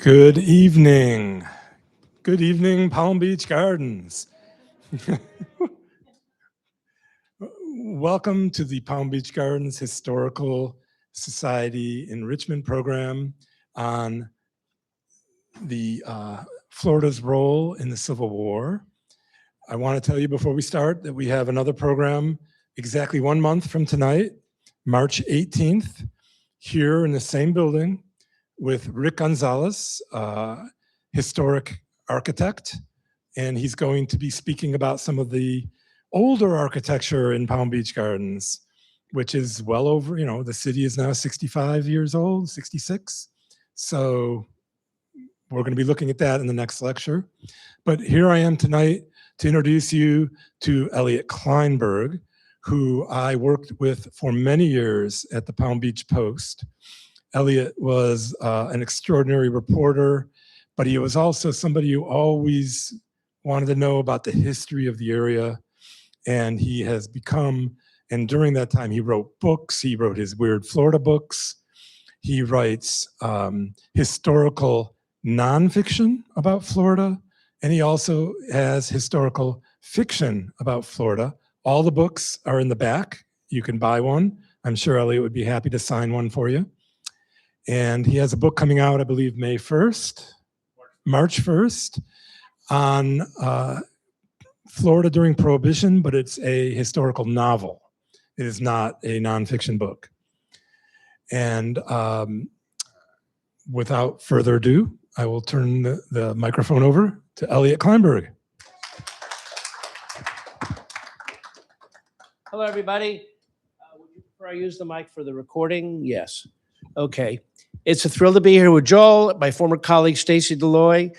Good evening. Good evening, Palm Beach Gardens. Welcome to the Palm Beach Gardens Historical Society Enrichment Program on the Florida's role in the Civil War. I want to tell you before we start that we have another program exactly 1 month from tonight, March 18th, here in the same building with Rick Gonzalez, historic architect, and he's going to be speaking about some of the older architecture in Palm Beach Gardens, which is well over, the city is now 65 years old, 66. So we're going to be looking at that in the next lecture. But here I am tonight to introduce you to Eliot Kleinberg, who I worked with for many years at the Palm Beach Post. Eliot was an extraordinary reporter, but he was also somebody who always wanted to know about the history of the area. And he has become, and during that time, he wrote books. He wrote his Weird Florida books. He writes historical nonfiction about Florida, and he also has historical fiction about Florida. All the books are in the back. You can buy one. I'm sure Eliot would be happy to sign one for you. And he has a book coming out, I believe, March 1st, on Florida during Prohibition, but it's a historical novel. It is not a nonfiction book. And without further ado, I will turn the microphone over to Eliot Kleinberg. Hello, everybody. Would you prefer I use the mic for the recording? Yes. Okay. It's a thrill to be here with Joel, my former colleague, Stacy Deloy.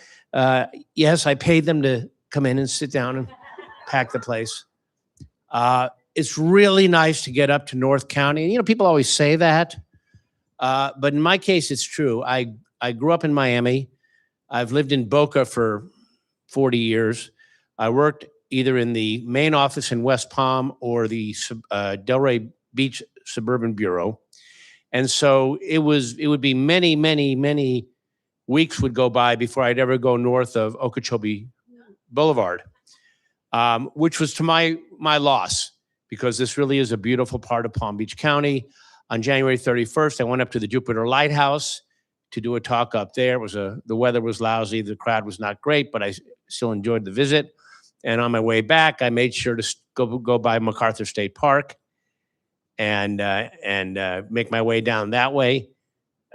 Yes, I paid them to come in and sit down and pack the place. It's really nice to get up to North County. People always say that, but in my case, it's true. I grew up in Miami. I've lived in Boca for 40 years. I worked either in the main office in West Palm or the Delray Beach Suburban Bureau. And so it would be many, many, many weeks would go by before I'd ever go north of Okeechobee Boulevard, which was to my loss, because this really is a beautiful part of Palm Beach County. On January 31st, I went up to the Jupiter Lighthouse to do a talk up there. The weather was lousy, the crowd was not great, but I still enjoyed the visit. And on my way back, I made sure to go by MacArthur State Park and make my way down that way.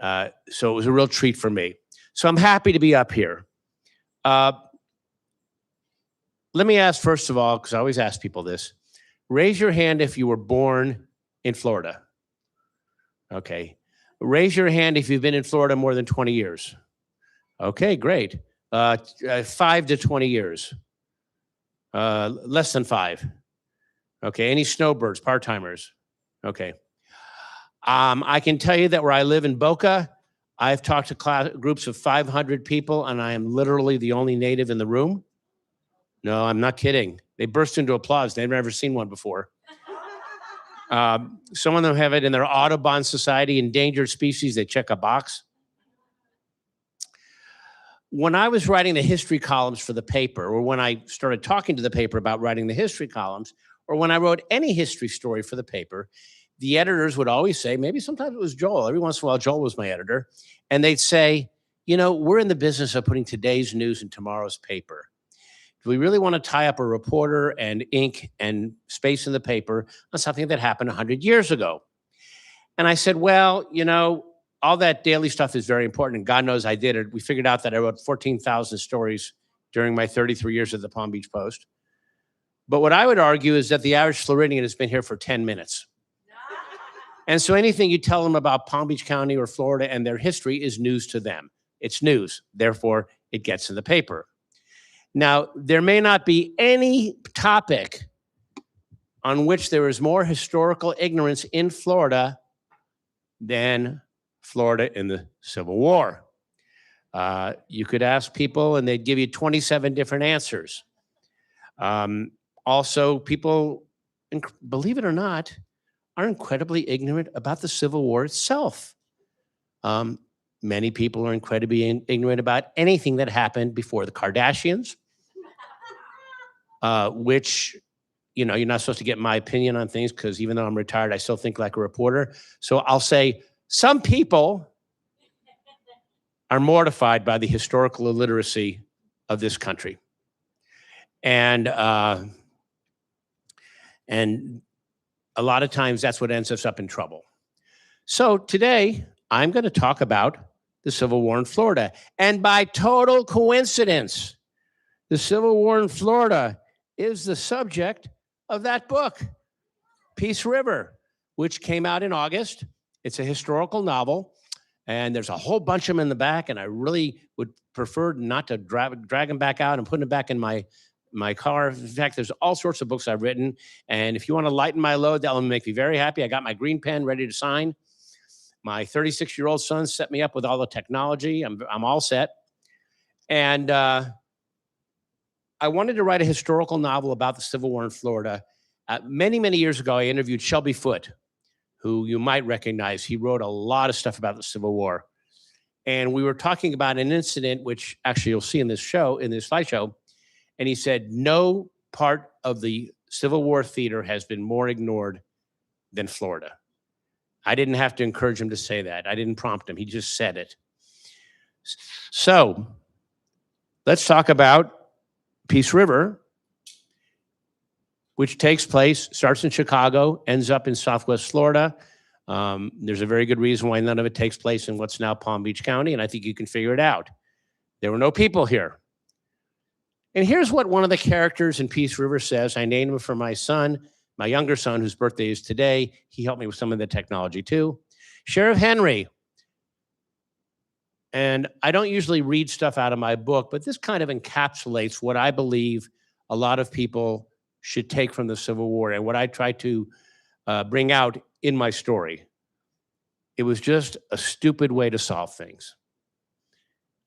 So it was a real treat for me. So I'm happy to be up here. Let me ask, first of all, because I always ask people this, raise your hand if you were born in Florida. Okay. Raise your hand if you've been in Florida more than 20 years. Okay, great. 5 to 20 years. Less than 5. Okay, any snowbirds, part-timers? Okay. I can tell you that where I live in Boca, I've talked to groups of 500 people, and I am literally the only native in the room. No, I'm not kidding. They burst into applause. They've never seen one before. Some of them have it in their Audubon Society, endangered species. They check a box. When I was writing the history columns for the paper, or when I started talking to the paper about writing the history columns, or when I wrote any history story for the paper, the editors would always say, maybe sometimes it was Joel, every once in a while Joel was my editor, and they'd say, we're in the business of putting today's news in tomorrow's paper. Do we really want to tie up a reporter and ink and space in the paper on something that happened 100 years ago? And I said, well, all that daily stuff is very important, and God knows I did it. We figured out that I wrote 14,000 stories during my 33 years at the Palm Beach Post. But what I would argue is that the average Floridian has been here for 10 minutes. And so anything you tell them about Palm Beach County or Florida and their history is news to them. It's news. Therefore, it gets in the paper. Now, there may not be any topic on which there is more historical ignorance in Florida than Florida in the Civil War. You could ask people and they'd give you 27 different answers. Also, people, believe it or not, are incredibly ignorant about the Civil War itself. Many people are incredibly ignorant about anything that happened before the Kardashians, which, you know, you're not supposed to get my opinion on things because even though I'm retired, I still think like a reporter. So I'll say some people are mortified by the historical illiteracy of this country. And a lot of times that's what ends us up in trouble. So today I'm going to talk about the Civil War in Florida. And by total coincidence, the Civil War in Florida is the subject of that book, Peace River, which came out in August. It's a historical novel, and there's a whole bunch of them in the back, and I really would prefer not to drag them back out and put them back in my car. In fact, there's all sorts of books I've written, and if you want to lighten my load, that will make me very happy. I got my green pen ready to sign. My 36-year-old son set me up with all the technology. I'm all set. And I wanted to write a historical novel about the Civil War in Florida. Many, many years ago, I interviewed Shelby Foote, who you might recognize. He wrote a lot of stuff about the Civil War. And we were talking about an incident, which actually you'll see in this show, in this slideshow. And he said, no part of the Civil War theater has been more ignored than Florida. I didn't have to encourage him to say that. I didn't prompt him. He just said it. So let's talk about Peace River, which takes place, starts in Chicago, ends up in Southwest Florida. There's a very good reason why none of it takes place in what's now Palm Beach County, and I think you can figure it out. There were no people here. And here's what one of the characters in Peace River says. I named him for my son, my younger son, whose birthday is today. He helped me with some of the technology too. Sheriff Henry. And I don't usually read stuff out of my book, but this kind of encapsulates what I believe a lot of people should take from the Civil War and what I try to bring out in my story. It was just a stupid way to solve things.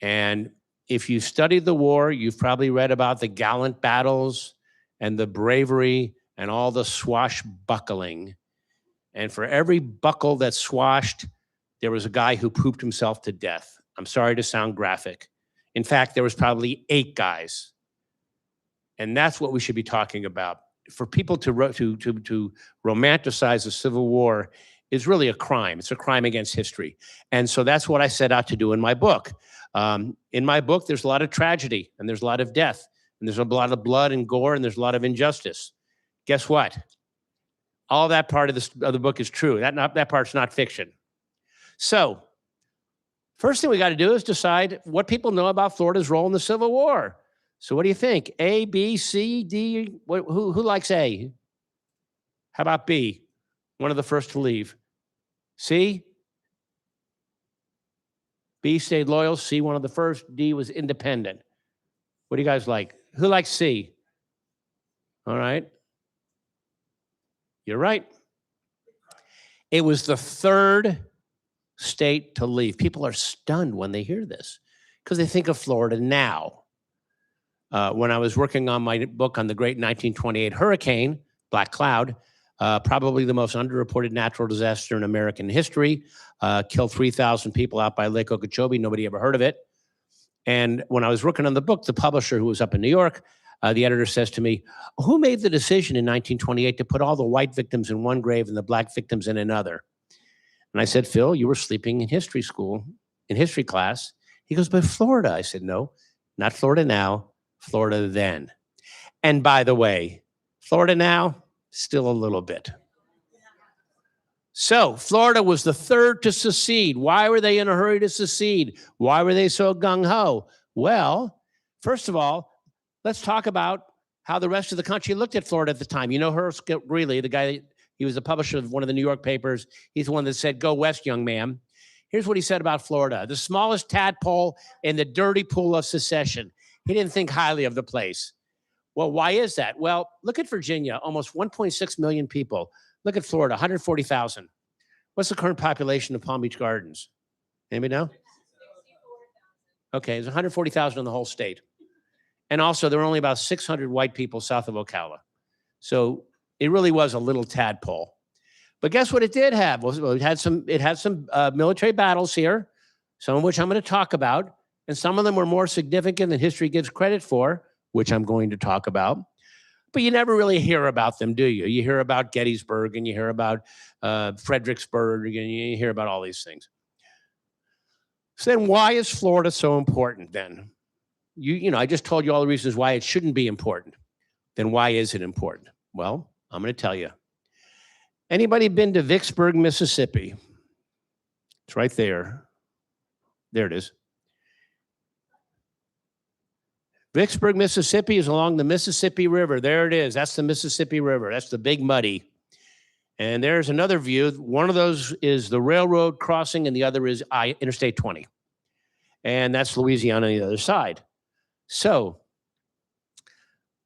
And if you studied the war, you've probably read about the gallant battles and the bravery and all the swashbuckling. And for every buckle that swashed, there was a guy who pooped himself to death. I'm sorry to sound graphic. In fact, there was probably 8 guys. And that's what we should be talking about. For people to romanticize the Civil War is really a crime. It's a crime against history. And so that's what I set out to do in my book. In my book, there's a lot of tragedy, and there's a lot of death, and there's a lot of blood and gore, and there's a lot of injustice. Guess what? All that part of the book is true. That part's not fiction. So first thing we got to do is decide what people know about Florida's role in the Civil War. So what do you think? A, B, C, D? Who likes A? How about B? One of the first to leave. C? B stayed loyal. C, one of the first. D was independent. What do you guys like? Who likes C? All right. You're right. It was the third state to leave. People are stunned when they hear this because they think of Florida now. When I was working on my book on the great 1928 hurricane, Black Cloud, probably the most underreported natural disaster in American history, killed 3,000 people out by Lake Okeechobee. Nobody ever heard of it. And when I was working on the book, the publisher who was up in New York, the editor says to me, who made the decision in 1928 to put all the white victims in one grave and the black victims in another? And I said, Phil, you were sleeping in history school, in history class. He goes, but Florida. I said, no, not Florida now, Florida then. And by the way, Florida now, still a little bit. So Florida was the third to secede. Why were they in a hurry to secede? Why were they so gung-ho? Well, first of all, let's talk about how the rest of the country looked at Florida at the time. You know Horace Greeley, the guy, he was the publisher of one of the New York papers. He's the one that said, go west, young man. Here's what he said about Florida. The smallest tadpole in the dirty pool of secession. He didn't think highly of the place. Well, why is that? Well, look at Virginia, almost 1.6 million people. Look at Florida, 140,000. What's the current population of Palm Beach Gardens? Anybody know? Okay, there's 140,000 in the whole state. And also, there were only about 600 white people south of Ocala. So it really was a little tadpole. But guess what it did have? Well, it had some military battles here. some of which I'm going to talk about, and some of them were more significant than history gives credit for, which I'm going to talk about. But you never really hear about them, do you? You hear about Gettysburg, and you hear about Fredericksburg, and you hear about all these things. So then why is Florida so important then? You know, I just told you all the reasons why it shouldn't be important. Then why is it important? Well, I'm going to tell you. Anybody been to Vicksburg, Mississippi? It's right there. There it is. Vicksburg, Mississippi is along the Mississippi River. There it is. That's the Mississippi River. That's the Big Muddy. And there's another view. One of those is the railroad crossing, and the other is Interstate 20. And that's Louisiana on the other side. So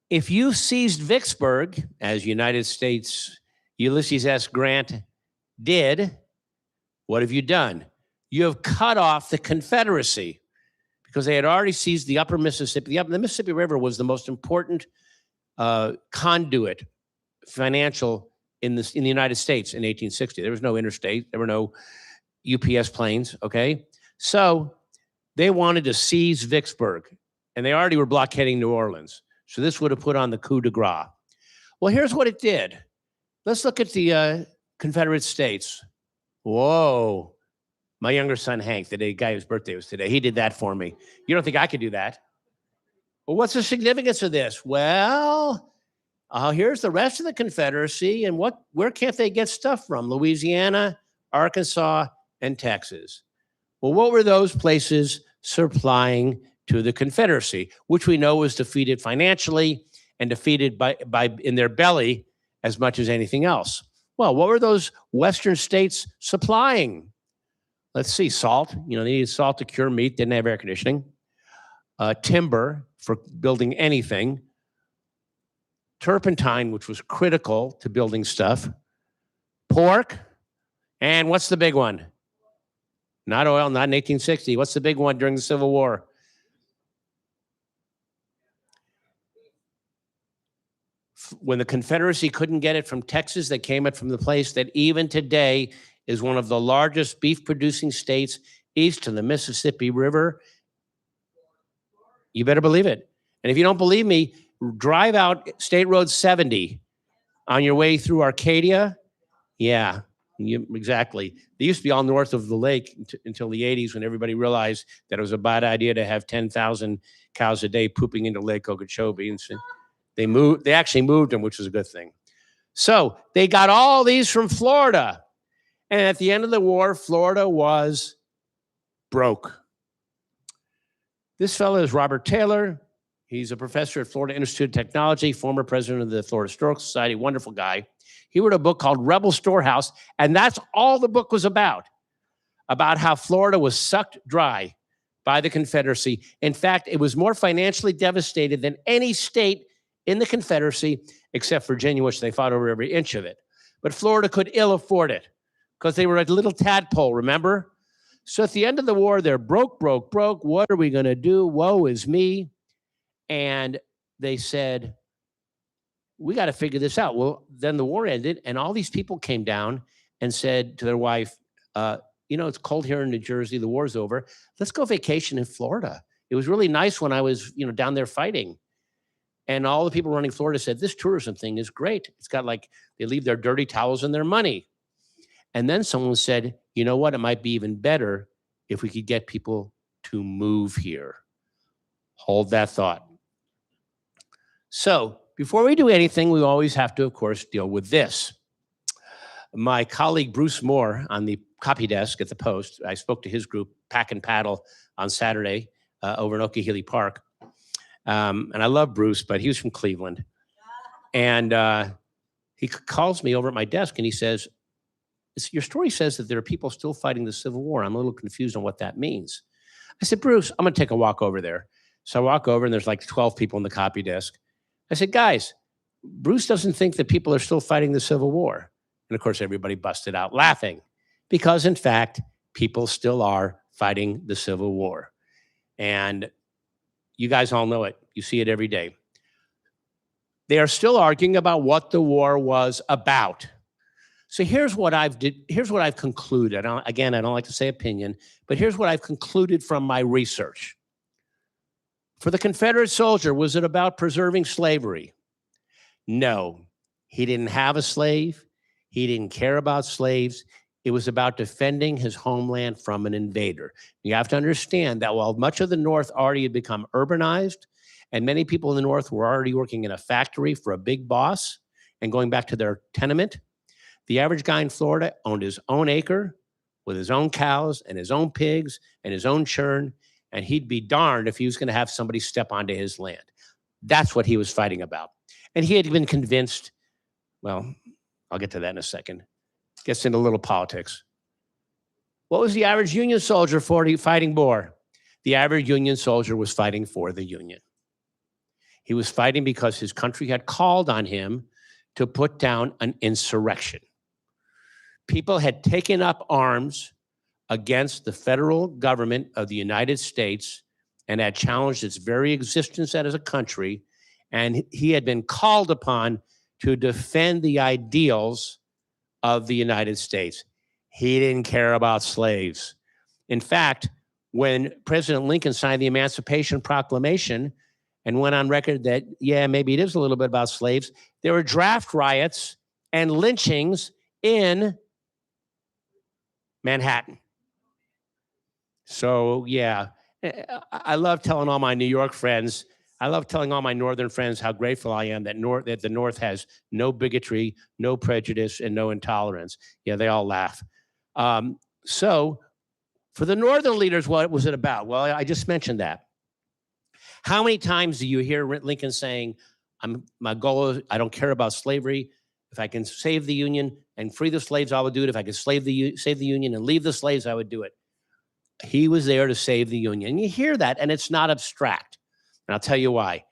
if you seized Vicksburg, as United States Ulysses S. Grant did, what have you done? You have cut off the Confederacy, because they had already seized the upper Mississippi. The Mississippi River was the most important conduit, financial, in the United States in 1860. There was no interstate. There were no UPS planes, okay? So they wanted to seize Vicksburg, and they already were blockading New Orleans. So this would have put on the coup de grace. Well, here's what it did. Let's look at the Confederate States. Whoa. My younger son, Hank, the guy whose birthday was today, he did that for me. You don't think I could do that? Well, what's the significance of this? Well, here's the rest of the Confederacy, and where can't they get stuff from? Louisiana, Arkansas, and Texas. Well, what were those places supplying to the Confederacy, which we know was defeated financially and defeated by in their belly as much as anything else? Well, what were those Western states supplying? Let's see, salt. You know, they needed salt to cure meat, didn't have air conditioning. Timber for building anything. Turpentine, which was critical to building stuff. Pork. And what's the big one? Not oil, not in 1860. What's the big one during the Civil War? When the Confederacy couldn't get it from Texas, they came it from the place that even today is one of the largest beef-producing states east of the Mississippi River. You better believe it. And if you don't believe me, drive out State Road 70 on your way through Arcadia. Yeah, exactly. They used to be all north of the lake until the 80s, when everybody realized that it was a bad idea to have 10,000 cows a day pooping into Lake Okeechobee. And so they actually moved them, which was a good thing. So they got all these from Florida. And at the end of the war, Florida was broke. This fellow is Robert Taylor. He's a professor at Florida Institute of Technology, former president of the Florida Historical Society, wonderful guy. He wrote a book called Rebel Storehouse, and that's all the book was about how Florida was sucked dry by the Confederacy. In fact, it was more financially devastated than any state in the Confederacy, except Virginia, which they fought over every inch of it. But Florida could ill afford it, because they were a little tadpole, remember? So at the end of the war, they're broke. What are we going to do? Woe is me. And they said, we got to figure this out. Well, then the war ended, and all these people came down and said to their wife, you know, it's cold here in New Jersey. The war's over. Let's go vacation in Florida. It was really nice when I was, you know, down there fighting. And all the people running Florida said, this tourism thing is great. It's got like, they leave their dirty towels and their money. And then someone said, you know what? It might be even better if we could get people to move here. Hold that thought. So before we do anything, we always have to, of course, deal with this. My colleague, Bruce Moore, on the copy desk at the Post, I spoke to his group, Pack and Paddle, on Saturday over in Okeechobee Park. And I love Bruce, but he was from Cleveland. And he calls me over at my desk and he says, your story says that there are people still fighting the Civil War. I'm a little confused on what that means. I said, Bruce, I'm going to take a walk over there. So I walk over and there's like 12 people on the copy desk. I said, guys, Bruce doesn't think that people are still fighting the Civil War. And of course, everybody busted out laughing because in fact, people still are fighting the Civil War. And you guys all know it. You see it every day. They are still arguing about what the war was about. So here's what I've concluded. Again, I don't like to say opinion, but here's what I've concluded from my research. For the Confederate soldier, was it about preserving slavery? No, he didn't have a slave. He didn't care about slaves. It was about defending his homeland from an invader. You have to understand that while much of the North already had become urbanized, and many people in the North were already working in a factory for a big boss and going back to their tenement, the average guy in Florida owned his own acre with his own cows and his own pigs and his own churn, and he'd be darned if he was going to have somebody step onto his land. That's what he was fighting about. And he had been convinced, well, I'll get to that in a second. Gets into a little politics. What was the average Union soldier fighting for? The average Union soldier was fighting for the Union. He was fighting because his country had called on him to put down an insurrection. People had taken up arms against the federal government of the United States and had challenged its very existence as a country, and he had been called upon to defend the ideals of the United States. He didn't care about slaves. In fact, when President Lincoln signed the Emancipation Proclamation and went on record that, yeah, maybe it is a little bit about slaves, there were draft riots and lynchings in Manhattan. So, yeah, I love telling all my New York friends, I love telling all my Northern friends how grateful I am that the North has no bigotry, no prejudice, and no intolerance. Yeah, they all laugh. So for the Northern leaders, what was it about? Well, I just mentioned that. How many times do you hear Lincoln saying, my goal is, I don't care about slavery. If I can save the Union and free the slaves, I would do it. If I could save the Union and leave the slaves, I would do it. He was there to save the Union. And you hear that, and it's not abstract. And I'll tell you why.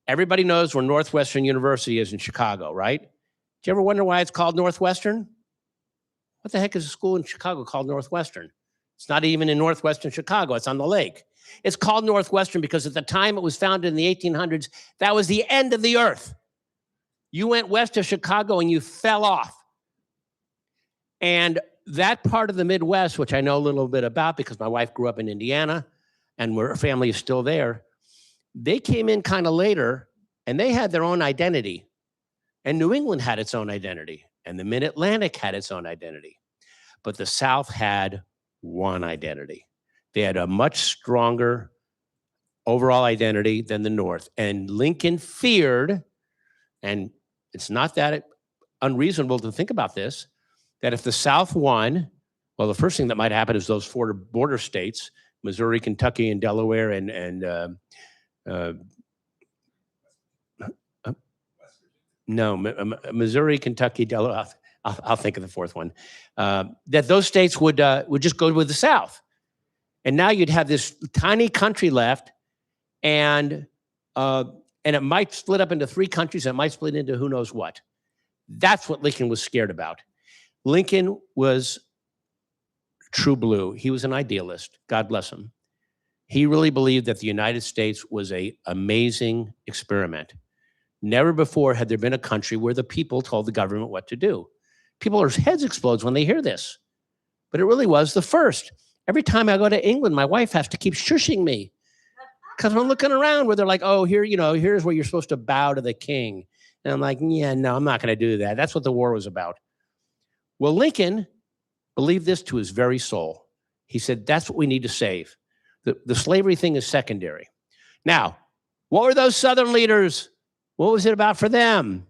Everybody knows where Northwestern University is in Chicago, right? Do you ever wonder why it's called Northwestern? What the heck is a school in Chicago called Northwestern? It's not even in Northwestern Chicago. It's on the lake. It's called Northwestern because at the time it was founded in the 1800s, that was the end of the earth. You went west of Chicago and you fell off. And that part of the Midwest, which I know a little bit about because my wife grew up in Indiana and her family is still there, they came in kind of later and they had their own identity. And New England had its own identity. And the Mid-Atlantic had its own identity. But the South had one identity. They had a much stronger overall identity than the North. And Lincoln feared, and it's not that unreasonable to think about this, that if the South won, well, the first thing that might happen is those 4 border states, Missouri, Kentucky, and Delaware, Missouri, Kentucky, Delaware. I'll think of the 4th one. That those states would just go with the South, and now you'd have this tiny country left, and it might split up into 3 countries. It might split into who knows what. That's what Lincoln was scared about. Lincoln was true blue. He was an idealist. God bless him. He really believed that the United States was an amazing experiment. Never before had there been a country where the people told the government what to do. People's heads explode when they hear this. But it really was the first. Every time I go to England, my wife has to keep shushing me because I'm looking around where they're like, oh, here's where you're supposed to bow to the king. And I'm like, yeah, no, I'm not going to do that. That's what the war was about. Well, Lincoln believed this to his very soul. He said, that's what we need to save. The slavery thing is secondary. Now, what were those Southern leaders? What was it about for them?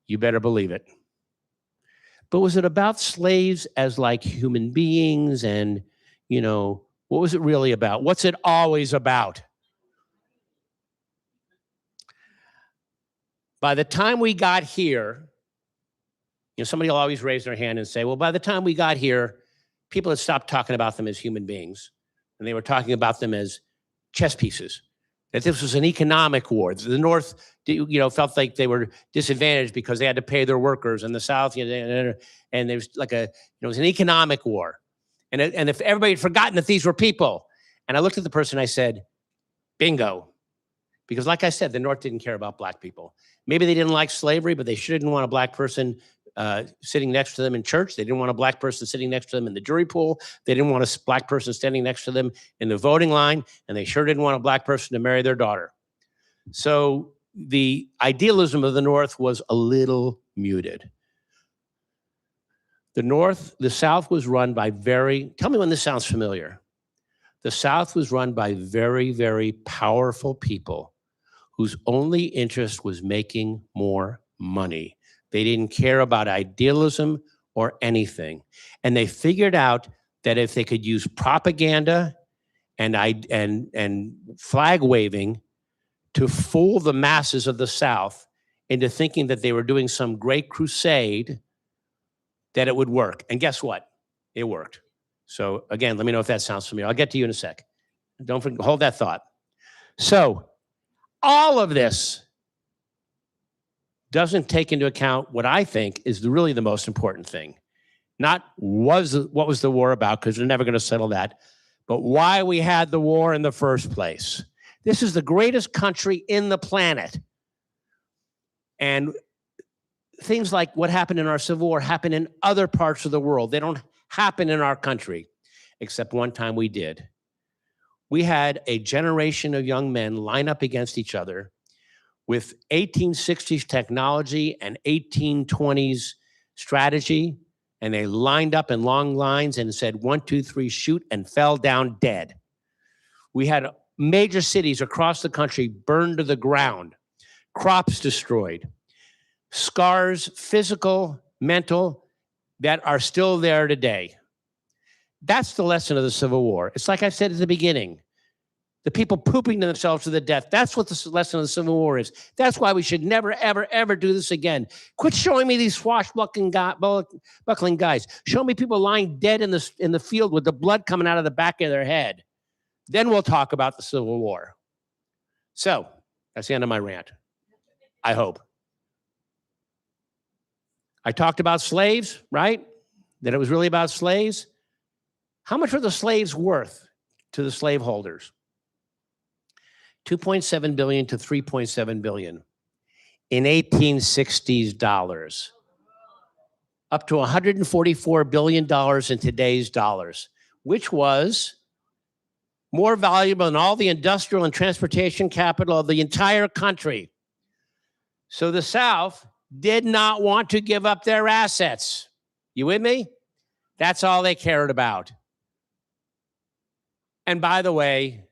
You better believe it. But was it about slaves as like human beings? And, what was it really about? What's it always about? By the time we got here, somebody will always raise their hand and say, well, by the time we got here, people had stopped talking about them as human beings. And they were talking about them as chess pieces. That this was an economic war. The North, felt like they were disadvantaged because they had to pay their workers, and the South, and there was like it was an economic war. And if everybody had forgotten that these were people, and I looked at the person, I said, bingo. Because like I said, the North didn't care about black people. Maybe they didn't like slavery, but they sure didn't want a black person sitting next to them in church. They didn't want a black person sitting next to them in the jury pool. They didn't want a black person standing next to them in the voting line. And they sure didn't want a black person to marry their daughter. So the idealism of the North was a little muted. The South was run by tell me when this sounds familiar. The South was run by very, very powerful people whose only interest was making more money. They didn't care about idealism or anything. And they figured out that if they could use propaganda and flag waving to fool the masses of the South into thinking that they were doing some great crusade, that it would work. And guess what? It worked. So again, let me know if that sounds familiar. I'll get to you in a sec. Don't forget, hold that thought. So all of this doesn't take into account what I think is really the most important thing. Not what was the war about, because we're never going to settle that, but why we had the war in the first place. This is the greatest country in the planet. And things like what happened in our Civil War happen in other parts of the world. They don't happen in our country, except one time we did. We had a generation of young men line up against each other with 1860s technology and 1820s strategy, and they lined up in long lines and said, 1, 2, 3, shoot, and fell down dead. We had major cities across the country burned to the ground, crops destroyed, scars, physical, mental, that are still there today. That's the lesson of the Civil War. It's like I said at the beginning, the people pooping themselves to the death. That's what the lesson of the Civil War is. That's why we should never, ever, ever do this again. Quit showing me these swashbuckling guys. Show me people lying dead in the field with the blood coming out of the back of their head. Then we'll talk about the Civil War. So that's the end of my rant, I hope. I talked about slaves, right? That it was really about slaves. How much were the slaves worth to the slaveholders? $2.7 billion to $3.7 billion in 1860s dollars, up to $144 billion in today's dollars, which was more valuable than all the industrial and transportation capital of the entire country. So the South did not want to give up their assets. You with me? That's all they cared about. And by the way,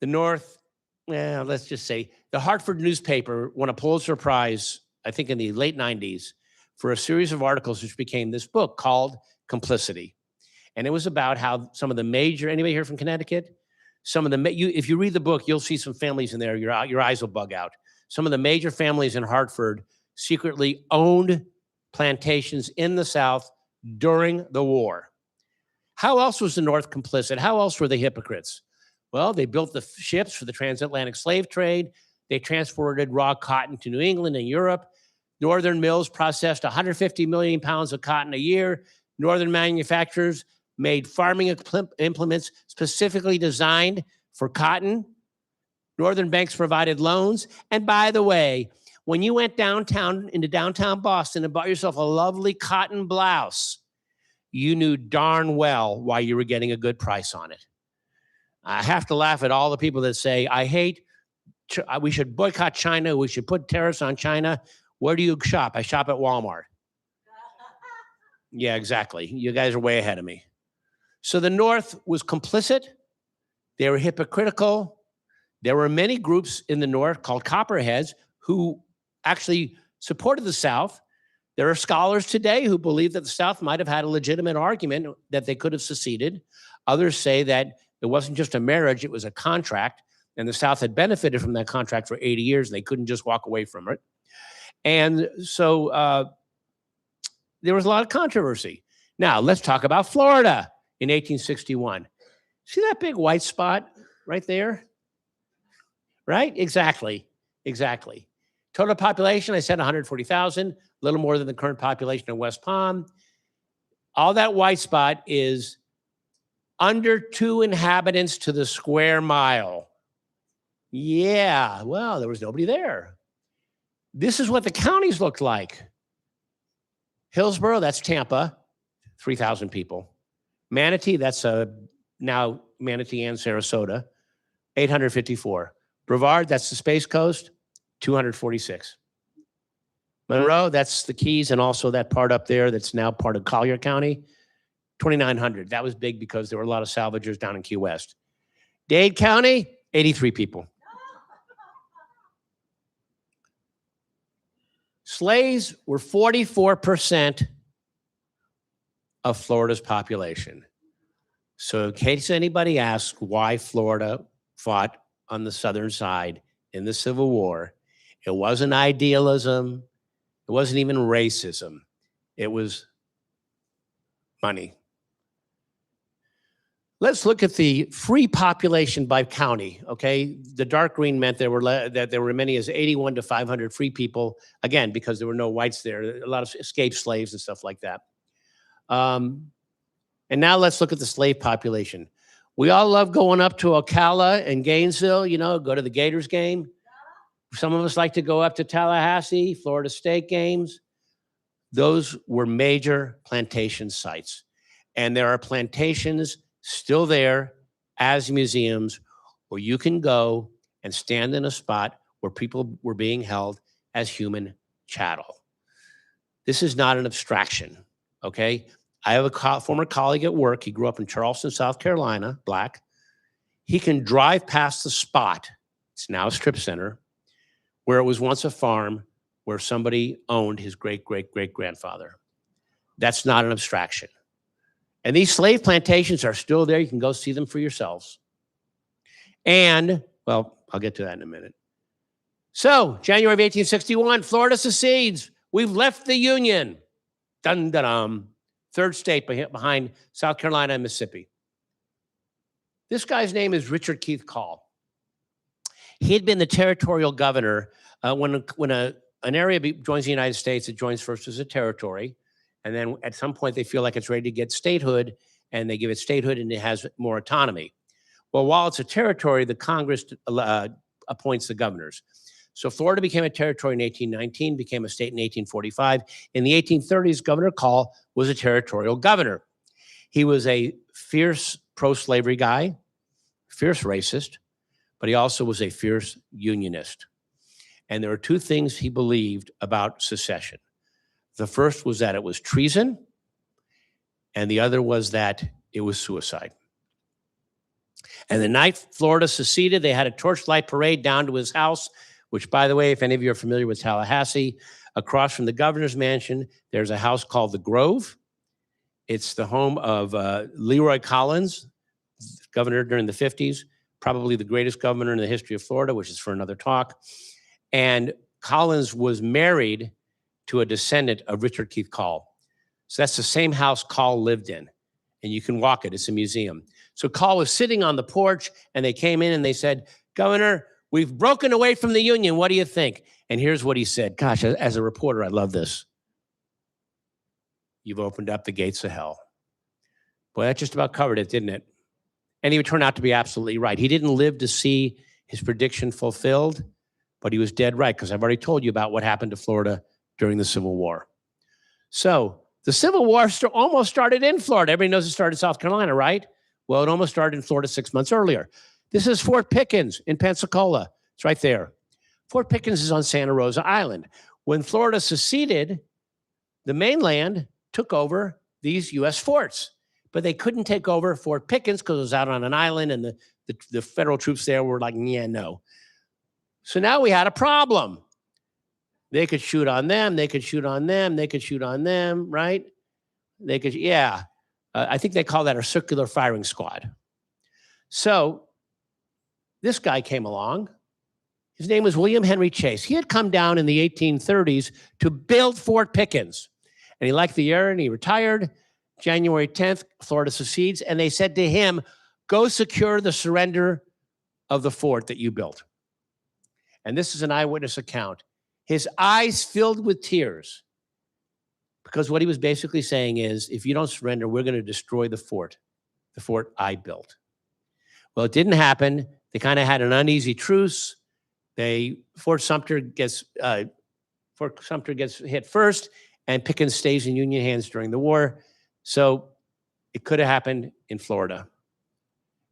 the North, let's just say, the Hartford newspaper won a Pulitzer Prize, I think in the late 90s, for a series of articles which became this book called Complicity. And it was about how some of the major, anybody here from Connecticut? If you read the book, you'll see some families in there, your eyes will bug out. Some of the major families in Hartford secretly owned plantations in the South during the war. How else was the North complicit? How else were they hypocrites? Well, they built the ships for the transatlantic slave trade. They transported raw cotton to New England and Europe. Northern mills processed 150 million pounds of cotton a year. Northern manufacturers made farming implements specifically designed for cotton. Northern banks provided loans. And by the way, when you went downtown into downtown Boston and bought yourself a lovely cotton blouse, you knew darn well why you were getting a good price on it. I have to laugh at all the people that say, we should boycott China. We should put tariffs on China. Where do you shop? I shop at Walmart. Yeah, exactly. You guys are way ahead of me. So the North was complicit. They were hypocritical. There were many groups in the North called Copperheads who actually supported the South. There are scholars today who believe that the South might have had a legitimate argument that they could have seceded. Others say that it wasn't just a marriage, it was a contract, and the South had benefited from that contract for 80 years, and they couldn't just walk away from it. And so there was a lot of controversy. Now, let's talk about Florida in 1861. See that big white spot right there? Right? Exactly. Total population, I said 140,000, a little more than the current population of West Palm. All that white spot is under 2 inhabitants to the square mile. Yeah, well, there was nobody there. This is what the counties looked like. Hillsborough, that's Tampa, 3,000 people. Manatee, that's now Manatee and Sarasota, 854. Brevard, that's the Space Coast, 246. Monroe, that's the Keys and also that part up there that's now part of Collier County, 2,900. That was big because there were a lot of salvagers down in Key West. Dade County, 83 people. Slaves were 44% of Florida's population. So in case anybody asks why Florida fought on the southern side in the Civil War, it wasn't idealism. It wasn't even racism. It was money. Let's look at the free population by county, okay? The dark green meant that there were many as 81 to 500 free people, again, because there were no whites there, a lot of escaped slaves and stuff like that. And now let's look at the slave population. We all love going up to Ocala and Gainesville, you know, go to the Gators game. Some of us like to go up to Tallahassee, Florida State games. Those were major plantation sites. And there are plantations still there as museums where you can go and stand in a spot where people were being held as human chattel. This is not an abstraction, okay? I have a former colleague at work. He grew up in Charleston, South Carolina, black. He can drive past the spot. It's now a strip center where it was once a farm where somebody owned his great-great-great-grandfather. That's not an abstraction. And these slave plantations are still there. You can go see them for yourselves. And, well, I'll get to that in a minute. So, January of 1861, Florida secedes. We've left the Union. Dun, dun, dun. Third state behind South Carolina and Mississippi. This guy's name is Richard Keith Call. He had been the territorial governor. When an area joins the United States, it joins first as a territory. And then at some point, they feel like it's ready to get statehood, and they give it statehood, and it has more autonomy. Well, while it's a territory, the Congress appoints the governors. So Florida became a territory in 1819, became a state in 1845. In the 1830s, Governor Call was a territorial governor. He was a fierce pro-slavery guy, fierce racist, but he also was a fierce unionist. And there were two things he believed about secession. The first was that it was treason, and the other was that it was suicide. And the night Florida seceded, they had a torchlight parade down to his house, which, by the way, if any of you are familiar with Tallahassee, across from the governor's mansion, there's a house called the Grove. It's the home of Leroy Collins, governor during the 50s, probably the greatest governor in the history of Florida, which is for another talk. And Collins was married to a descendant of Richard Keith Call. So that's the same house Call lived in. And you can walk it. It's a museum. So Call was sitting on the porch, and they came in and they said, Governor, we've broken away from the Union. What do you think? And here's what he said. Gosh, as a reporter, I love this. You've opened up the gates of hell. Boy, that just about covered it, didn't it? And he would turn out to be absolutely right. He didn't live to see his prediction fulfilled, but he was dead right, because I've already told you about what happened to Florida during the Civil War. So the Civil War almost started in Florida. Everybody knows it started in South Carolina, right? Well, it almost started in Florida 6 months earlier. This is Fort Pickens in Pensacola. It's right there. Fort Pickens is on Santa Rosa Island. When Florida seceded, the mainland took over these U.S. forts, but they couldn't take over Fort Pickens because it was out on an island, and the federal troops there were like, yeah, no. So now we had a problem. They could shoot on them. They could shoot on them. They could shoot on them, right? They could, yeah. I think they call that a circular firing squad. So this guy came along. His name was William Henry Chase. He had come down in the 1830s to build Fort Pickens. And he liked the air, and he retired. January 10th, Florida secedes. And they said to him, go secure the surrender of the fort that you built. And this is an eyewitness account. His eyes filled with tears, because what he was basically saying is, if you don't surrender, we're going to destroy the fort I built. Well, it didn't happen. They kind of had an uneasy truce. Fort Sumter gets hit first, and Pickens stays in Union hands during the war. So it could have happened in Florida.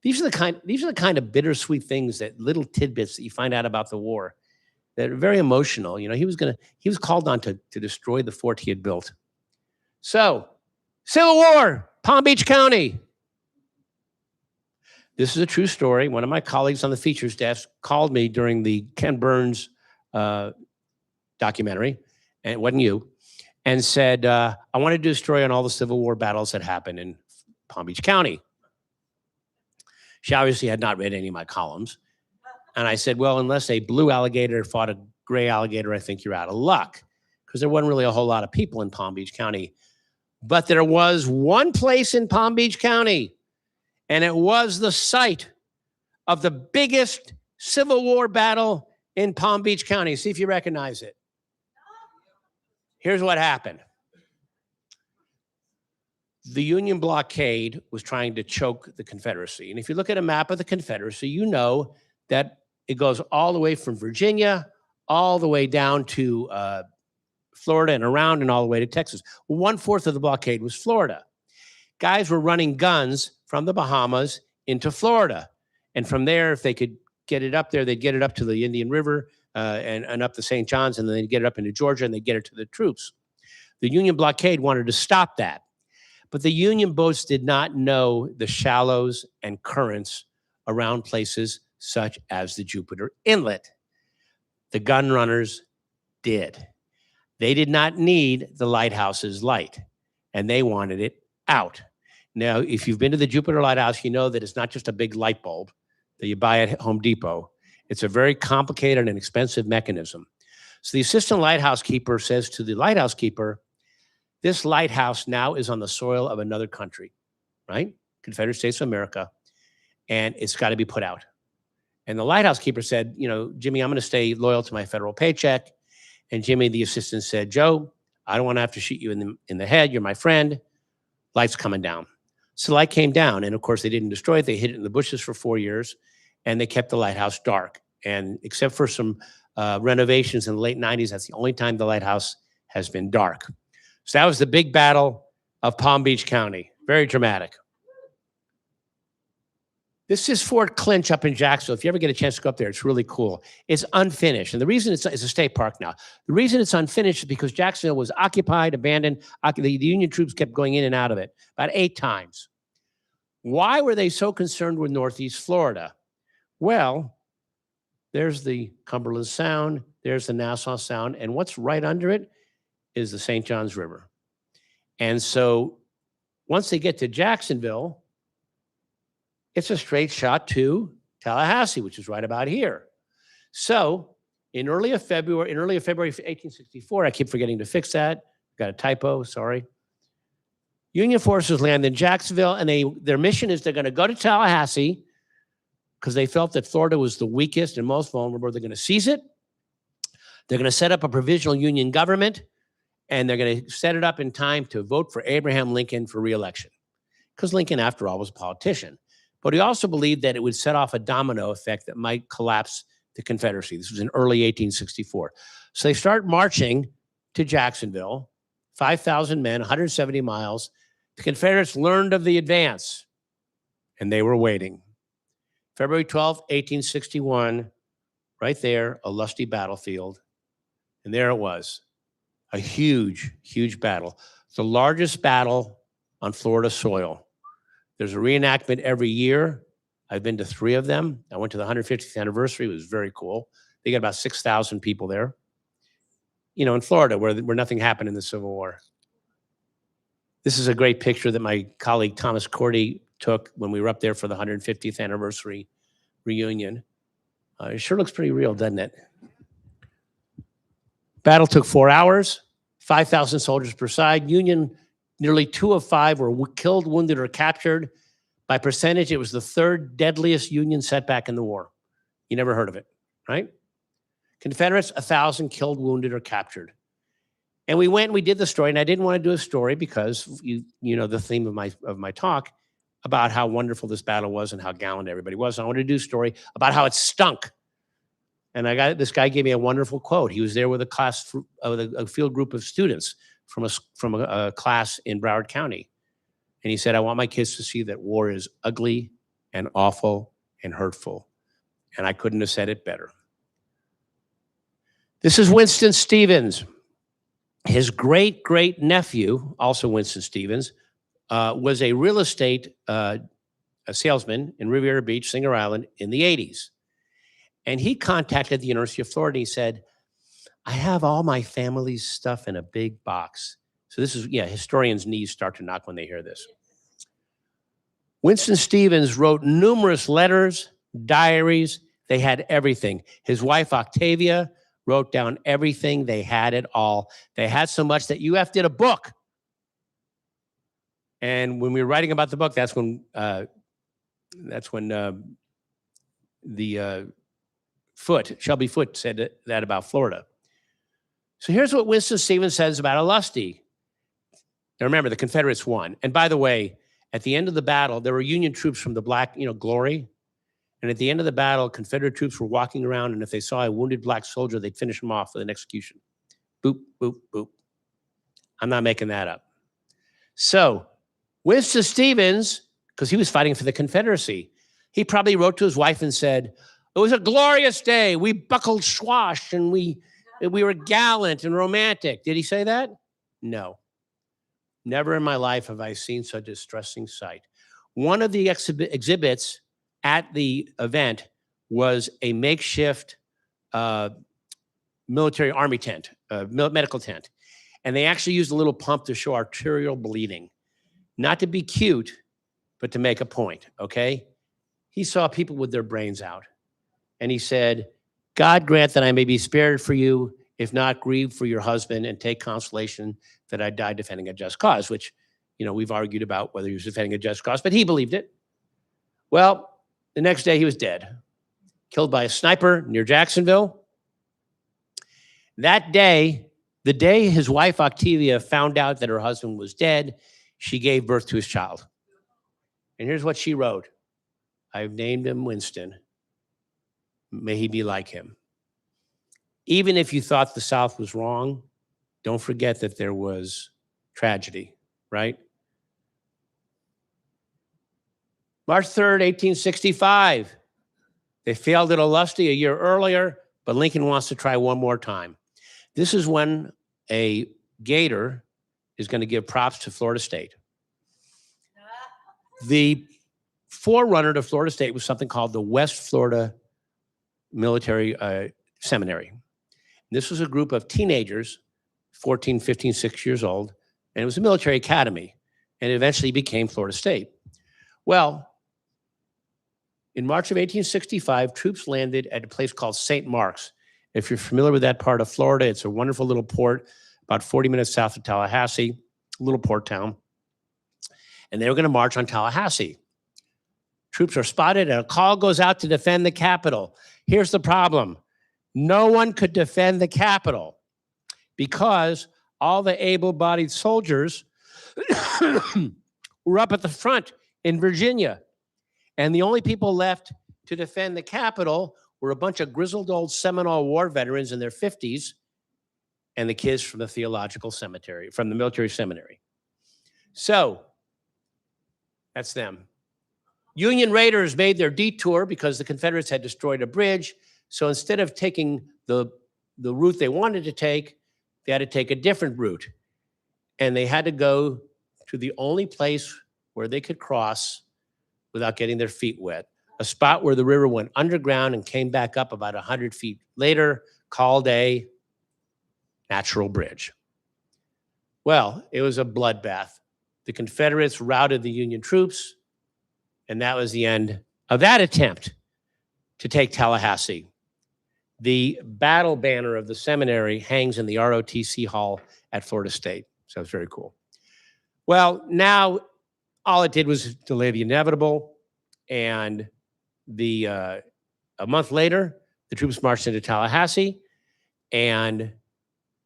These are the kind of bittersweet things, that little tidbits that you find out about the war that are very emotional. You know, he was called on to destroy the fort he had built. So, Civil War, Palm Beach County. This is a true story. One of my colleagues on the features desk called me during the Ken Burns documentary, and it wasn't you, and said, I want to do a story on all the Civil War battles that happened in Palm Beach County. She obviously had not read any of my columns. And I said, well, unless a blue alligator fought a gray alligator, I think you're out of luck, because there wasn't really a whole lot of people in Palm Beach County. But there was one place in Palm Beach County, and it was the site of the biggest Civil War battle in Palm Beach County. See if you recognize it. Here's what happened. The Union blockade was trying to choke the Confederacy. And if you look at a map of the Confederacy, you know that it goes all the way from Virginia, all the way down to Florida and around and all the way to Texas. 1/4 of the blockade was Florida. Guys were running guns from the Bahamas into Florida. And from there, if they could get it up there, they'd get it up to the Indian River and up the St. John's, and then they'd get it up into Georgia, and they'd get it to the troops. The Union blockade wanted to stop that. But the Union boats did not know the shallows and currents around places such as the Jupiter Inlet. The gun runners did. They did not need the lighthouse's light, and they wanted it out. Now, if you've been to the Jupiter Lighthouse, you know that it's not just a big light bulb that you buy at Home Depot. It's a very complicated and expensive mechanism. So the assistant lighthouse keeper says to the lighthouse keeper, this lighthouse now is on the soil of another country, right? Confederate States of America, and it's got to be put out. And the lighthouse keeper said, you know, Jimmy, I'm going to stay loyal to my federal paycheck. And Jimmy, the assistant, said, Joe, I don't want to have to shoot you in the head. You're my friend. Light's coming down. So the light came down, and of course they didn't destroy it. They hid it in the bushes for 4 years, and they kept the lighthouse dark. And except for some renovations in the late 90s, that's the only time the lighthouse has been dark. So that was the big battle of Palm Beach County. Very dramatic. This is Fort Clinch up in Jacksonville. If you ever get a chance to go up there, it's really cool. It's unfinished. And the reason it's a state park now. The reason it's unfinished is because Jacksonville was occupied, abandoned. The Union troops kept going in and out of it about 8 times. Why were they so concerned with Northeast Florida? Well, there's the Cumberland Sound. There's the Nassau Sound. And what's right under it is the St. Johns River. And so once they get to Jacksonville, it's a straight shot to Tallahassee, which is right about here. So in early February 1864, I keep forgetting to fix that. Got a typo, sorry. Union forces land in Jacksonville, and their mission is they're going to go to Tallahassee because they felt that Florida was the weakest and most vulnerable. They're going to seize it. They're going to set up a provisional Union government, and they're going to set it up in time to vote for Abraham Lincoln for re-election. Because Lincoln, after all, was a politician. But he also believed that it would set off a domino effect that might collapse the Confederacy. This was in early 1864. So they start marching to Jacksonville, 5,000 men, 170 miles. The Confederates learned of the advance, and they were waiting. February 12th, 1861, right there, a lusty battlefield. And there it was, a huge, huge battle. The largest battle on Florida soil. There's a reenactment every year. I've been to 3 of them. I went to the 150th anniversary. It was very cool. They got about 6,000 people there. You know, in Florida, where nothing happened in the Civil War. This is a great picture that my colleague Thomas Cordy took when we were up there for the 150th anniversary reunion. It sure looks pretty real, doesn't it? Battle took 4 hours, 5,000 soldiers per side. Union, nearly 2 of 5 were killed, wounded, or captured. By percentage, it was the 3rd deadliest Union setback in the war. You never heard of it, right? Confederates, 1,000 killed, wounded, or captured. And we went and we did the story, and I didn't want to do a story because you know the theme of my talk about how wonderful this battle was and how gallant everybody was. And I wanted to do a story about how it stunk. And this guy gave me a wonderful quote. He was there with a field group of students from a class in Broward County. And he said, I want my kids to see that war is ugly and awful and hurtful. And I couldn't have said it better. This is Winston Stevens. His great nephew, also Winston Stevens, was a real estate a salesman in Riviera Beach, Singer Island in the 80s. And he contacted the University of Florida. He said, I have all my family's stuff in a big box. So this is, historians' knees start to knock when they hear this. Winston Stevens wrote numerous letters, diaries. They had everything. His wife, Octavia, wrote down everything. They had it all. They had so much that UF did a book. And when we were writing about the book, that's when Shelby Foote said that about Florida. So here's what Winston Stevens says about Ulusty. Now remember, the Confederates won. And by the way, at the end of the battle, there were Union troops from the Black, Glory. And at the end of the battle, Confederate troops were walking around, and if they saw a wounded black soldier, they'd finish him off with an execution. Boop, boop, boop. I'm not making that up. So Winston Stevens, because he was fighting for the Confederacy, he probably wrote to his wife and said, it was a glorious day. We buckled swash, and we were gallant and romantic. Did he say that? No. Never in my life have I seen such a distressing sight. One of the exhibits at the event was a makeshift military army tent, medical tent. And they actually used a little pump to show arterial bleeding. Not to be cute, but to make a point, okay? He saw people with their brains out. And he said, God grant that I may be spared for you, if not grieve for your husband, and take consolation that I died defending a just cause, which, we've argued about whether he was defending a just cause, but he believed it. Well, the next day he was dead, killed by a sniper near Jacksonville. That day, the day his wife Octavia found out that her husband was dead, she gave birth to his child. And here's what she wrote. I've named him Winston. May he be like him. Even if you thought the South was wrong, don't forget that there was tragedy, right? March 3rd, 1865. They failed at Ulusty a year earlier, but Lincoln wants to try one more time. This is when a Gator is going to give props to Florida State. The forerunner to Florida State was something called the West Florida Military Seminary. This was a group of teenagers, 14, 15, 6 years old, and it was a military academy, and it eventually became Florida State. Well, in March of 1865, troops landed at a place called St. Mark's. If you're familiar with that part of Florida, it's a wonderful little port, about 40 minutes south of Tallahassee, a little port town. And they were going to march on Tallahassee. Troops are spotted, and a call goes out to defend the Capitol. Here's the problem. No one could defend the Capitol because all the able-bodied soldiers were up at the front in Virginia. And the only people left to defend the Capitol were a bunch of grizzled old Seminole War veterans in their 50s and the kids from the theological seminary, from the military seminary. So that's them. Union raiders made their detour because the Confederates had destroyed a bridge. So instead of taking the route they wanted to take, they had to take a different route. And they had to go to the only place where they could cross without getting their feet wet, a spot where the river went underground and came back up about 100 feet later, called a natural bridge. Well, it was a bloodbath. The Confederates routed the Union troops, and that was the end of that attempt to take Tallahassee. The battle banner of the seminary hangs in the ROTC hall at Florida State. So it's very cool. Well, now all it did was delay the inevitable. And a month later, the troops marched into Tallahassee. And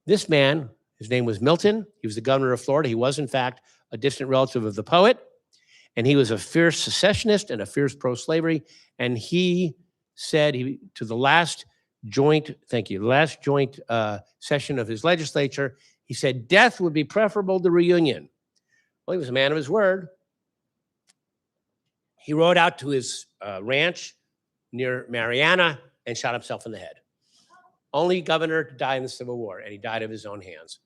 this man, his name was Milton. He was the governor of Florida. He was, in fact, a distant relative of the poet. And he was a fierce secessionist and a fierce pro-slavery. And he said to the last joint session of his legislature, He said death would be preferable to reunion. Well, he was a man of his word. He rode out to his ranch near Mariana and shot himself in the head. Only governor to die in the Civil War, and he died of his own hands.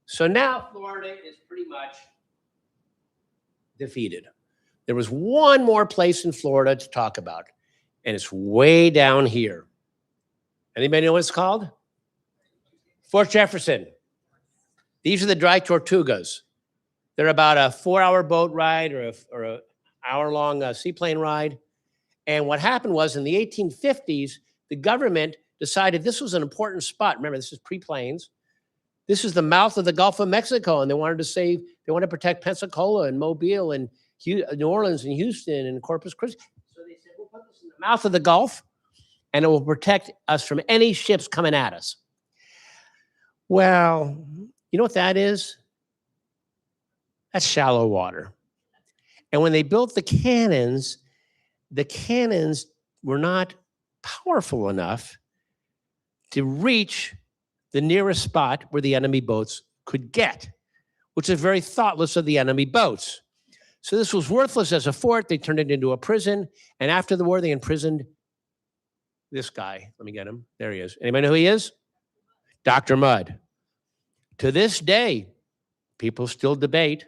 So now Florida is pretty much defeated. There was one more place in Florida to talk about, and it's way down here. Anybody know what it's called? Fort Jefferson. These are the dry tortugas. They're about a 4-hour boat ride or a hour-long seaplane ride. And what happened was in the 1850s, the government decided this was an important spot. Remember, this is pre-planes. This is the mouth of the Gulf of Mexico, and they wanted to protect Pensacola and Mobile and New Orleans and Houston and Corpus Christi. So they said, we'll put this in the mouth of the Gulf, and it will protect us from any ships coming at us. Well, you know what that is? That's shallow water. And when they built the cannons were not powerful enough to reach the nearest spot where the enemy boats could get, which is very thoughtless of the enemy boats. So this was worthless as a fort. They turned it into a prison. And after the war, they imprisoned this guy. Let me get him. There he is. Anybody know who he is? Dr. Mudd. To this day, people still debate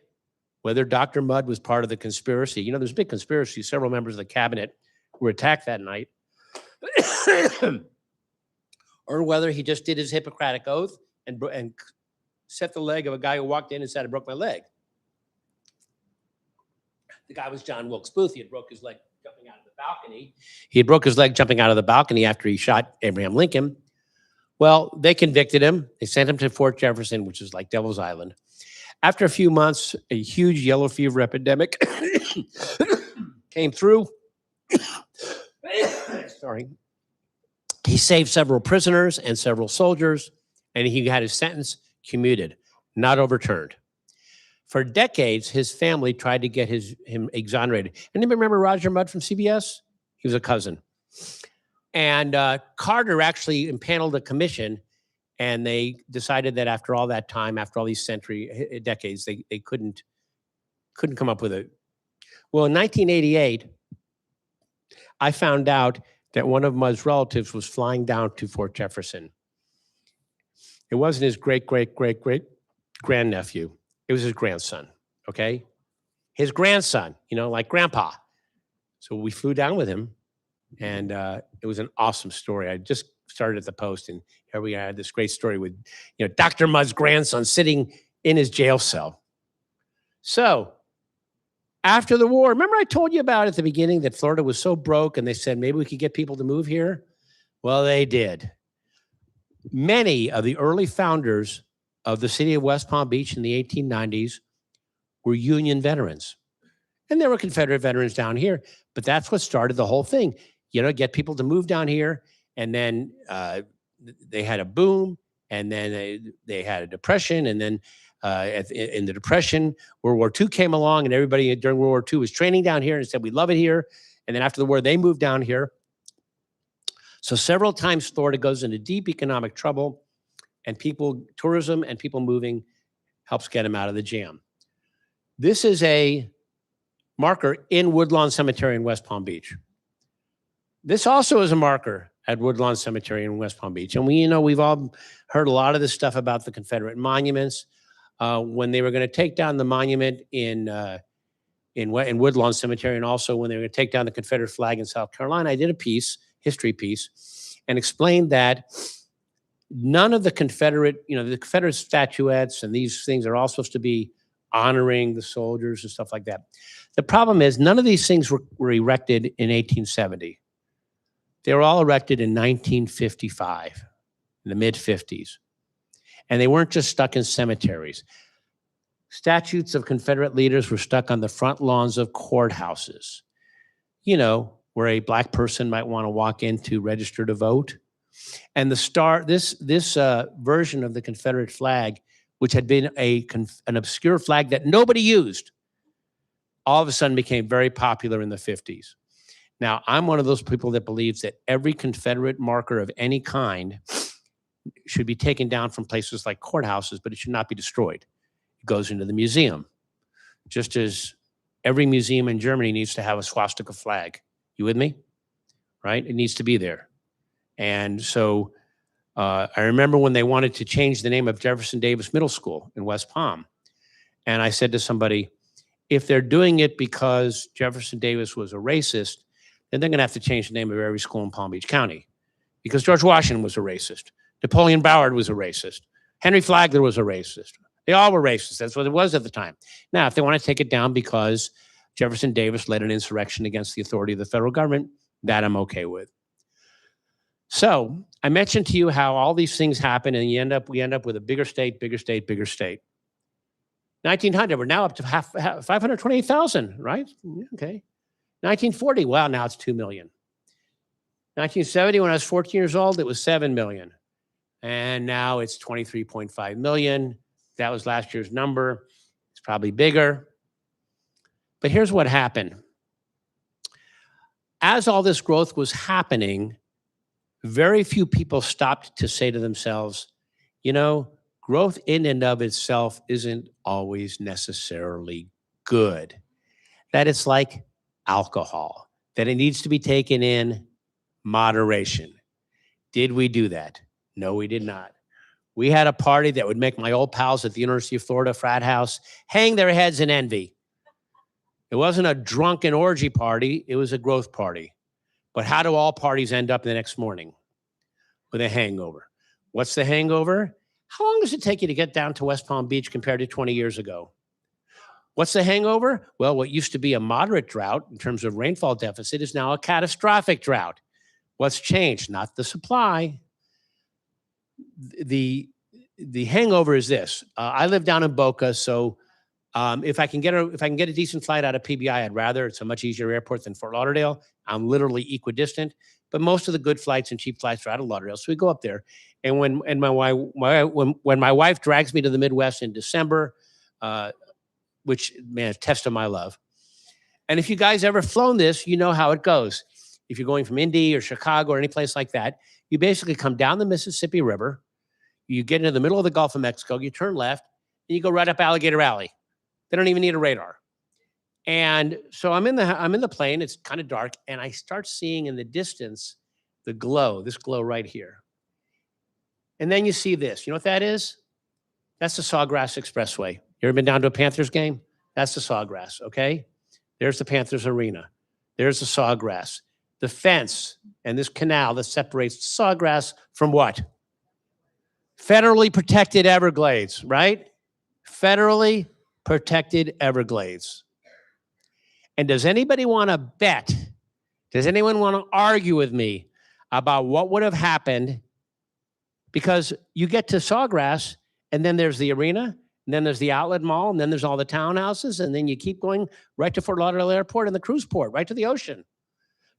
whether Dr. Mudd was part of the conspiracy. You know, there's a big conspiracy. Several members of the cabinet were attacked that night. Or whether he just did his Hippocratic oath and set the leg of a guy who walked in and said, I broke my leg. The guy was John Wilkes Booth. He had broke his leg jumping out of the balcony. He had broke his leg jumping out of the balcony after he shot Abraham Lincoln. Well, they convicted him. They sent him to Fort Jefferson, which is like Devil's Island. After a few months, a huge yellow fever epidemic came through. Sorry. He saved several prisoners and several soldiers, and he had his sentence commuted, not overturned. For decades, his family tried to get him exonerated. Anybody remember Roger Mudd from CBS? He was a cousin. And Carter actually impaneled a commission, and they decided that after all that time, after all these decades, they couldn't come up with it. Well, in 1988, I found out that one of Mudd's relatives was flying down to Fort Jefferson. It wasn't his great-great-great-grandnephew. It was his grandson, okay? His grandson, you know, like grandpa. So we flew down with him, and it was an awesome story. I just started at the Post, and here we had this great story with, you know, Dr. Mudd's grandson sitting in his jail cell. So after the war, remember I told you about at the beginning that Florida was so broke and they said maybe we could get people to move here? Well, they did. Many of the early founders of the city of West Palm Beach in the 1890s were Union veterans. And there were Confederate veterans down here, but that's what started the whole thing. You know, get people to move down here, and then they had a boom, and then they had a depression, and then in the Depression, World War II came along, and everybody during World War II was training down here and said, we love it here. And then after the war, they moved down here. So several times Florida goes into deep economic trouble, and tourism and people moving helps get them out of the jam. This is a marker in Woodlawn Cemetery in West Palm Beach. This also is a marker at Woodlawn Cemetery in West Palm Beach. And we've all heard a lot of this stuff about the Confederate monuments. When they were going to take down the monument in Woodlawn Cemetery, and also when they were going to take down the Confederate flag in South Carolina, I did a history piece, and explained that none of the Confederate statuettes and these things are all supposed to be honoring the soldiers and stuff like that. The problem is none of these things were erected in 1870. They were all erected in 1955, in the mid-50s. And they weren't just stuck in cemeteries. Statues of Confederate leaders were stuck on the front lawns of courthouses, you know, where a black person might want to walk in to register to vote. And this version of the Confederate flag, which had been an obscure flag that nobody used, all of a sudden became very popular in the 50s. Now, I'm one of those people that believes that every Confederate marker of any kind should be taken down from places like courthouses, but it should not be destroyed. It goes into the museum, just as every museum in Germany needs to have a swastika flag. You with me? Right? It needs to be there. And so I remember when they wanted to change the name of Jefferson Davis Middle School in West Palm. And I said to somebody, if they're doing it because Jefferson Davis was a racist, then they're going to have to change the name of every school in Palm Beach County, because George Washington was a racist. Napoleon Ballard was a racist. Henry Flagler was a racist. They all were racist. That's what it was at the time. Now, if they want to take it down because Jefferson Davis led an insurrection against the authority of the federal government, that I'm okay with. So I mentioned to you how all these things happen, and we end up with a bigger state, bigger state, bigger state. 1900, we're now up to 528,000, right? Okay. 1940, wow, now it's 2 million. 1970, when I was 14 years old, it was 7 million. And now it's 23.5 million. That was last year's number. It's probably bigger. But here's what happened. As all this growth was happening, very few people stopped to say to themselves, you know, growth in and of itself isn't always necessarily good. That it's like alcohol, that it needs to be taken in moderation. Did we do that? No, we did not. We had a party that would make my old pals at the University of Florida frat house hang their heads in envy. It wasn't a drunken orgy party, it was a growth party. But how do all parties end up the next morning? With a hangover. What's the hangover? How long does it take you to get down to West Palm Beach compared to 20 years ago? What's the hangover? Well, what used to be a moderate drought in terms of rainfall deficit is now a catastrophic drought. What's changed? Not the supply. The hangover is this. I live down in Boca, so if I can get a decent flight out of PBI, I'd rather. It's a much easier airport than Fort Lauderdale. I'm literally equidistant, but most of the good flights and cheap flights are out of Lauderdale, so we go up there. And when my wife drags me to the Midwest in December, which, man, a test of my love. And if you guys ever flown this, you know how it goes. If you're going from Indy or Chicago or any place like that, you basically come down the Mississippi River, you get into the middle of the Gulf of Mexico, you turn left, and you go right up Alligator Alley. They don't even need a radar. And so I'm in the plane, it's kind of dark, and I start seeing in the distance the glow, this glow right here. And then you see this. You know what that is? That's the Sawgrass Expressway. You ever been down to a Panthers game? That's the Sawgrass, okay? There's the Panthers arena. There's the Sawgrass. The fence and this canal that separates Sawgrass from what? Federally protected Everglades, right? Federally protected Everglades. And does anybody want to bet? Does anyone want to argue with me about what would have happened? Because you get to Sawgrass, and then there's the arena, and then there's the outlet mall, and then there's all the townhouses, and then you keep going right to Fort Lauderdale Airport and the cruise port, right to the ocean.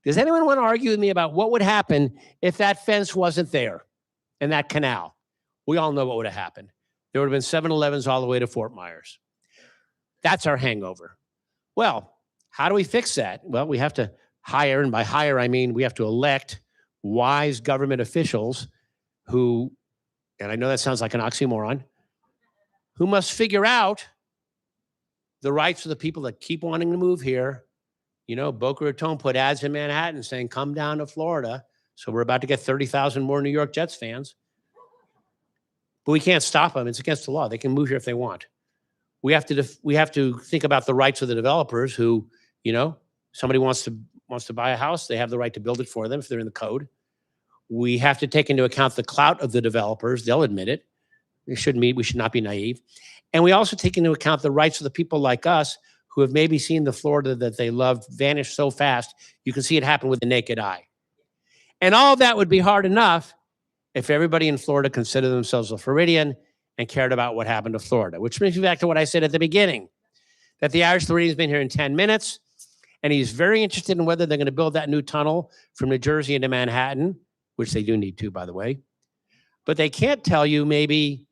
Does anyone want to argue with me about what would happen if that fence wasn't there and that canal? We all know what would have happened. There would have been 7-Elevens all the way to Fort Myers. That's our hangover. Well, how do we fix that? Well, we have to hire, and by hire, I mean we have to elect wise government officials who, and I know that sounds like an oxymoron, who must figure out the rights of the people that keep wanting to move here. You know, Boca Raton put ads in Manhattan saying, come down to Florida. So we're about to get 30,000 more New York Jets fans. But we can't stop them. It's against the law. They can move here if they want. We have to think about the rights of the developers who, you know, somebody wants to buy a house, they have the right to build it for them if they're in the code. We have to take into account the clout of the developers. They'll admit it. We should not be naive. And we also take into account the rights of the people like us who have maybe seen the Florida that they loved vanish so fast, you can see it happen with the naked eye. And all of that would be hard enough if everybody in Florida considered themselves a Floridian and cared about what happened to Florida, which brings me back to what I said at the beginning, that the average Floridian's been here in 10 minutes, and he's very interested in whether they're going to build that new tunnel from New Jersey into Manhattan, which they do need to, by the way. But they can't tell you maybe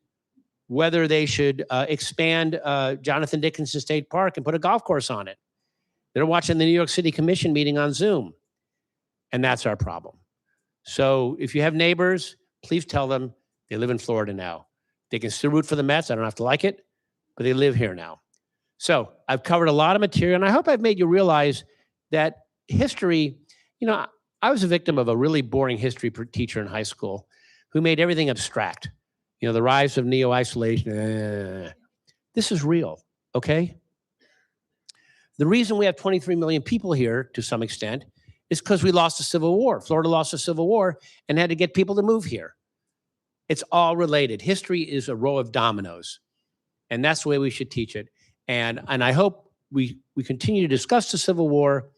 whether they should expand Jonathan Dickinson State Park and put a golf course on it. They're watching the New York City Commission meeting on Zoom. And that's our problem. So if you have neighbors, please tell them They live in Florida now. They can still root for the Mets. I don't have to like it, but they live here now. So I've covered a lot of material, and I hope I've made you realize that history, I was a victim of a really boring history teacher in high school who made everything abstract. The rise of neo-isolation. This is real, okay? The reason we have 23 million people here, to some extent, is because we lost the Civil War. Florida lost the Civil War and had to get people to move here. It's all related. History is a row of dominoes, and that's the way we should teach it. And I hope we continue to discuss the Civil War,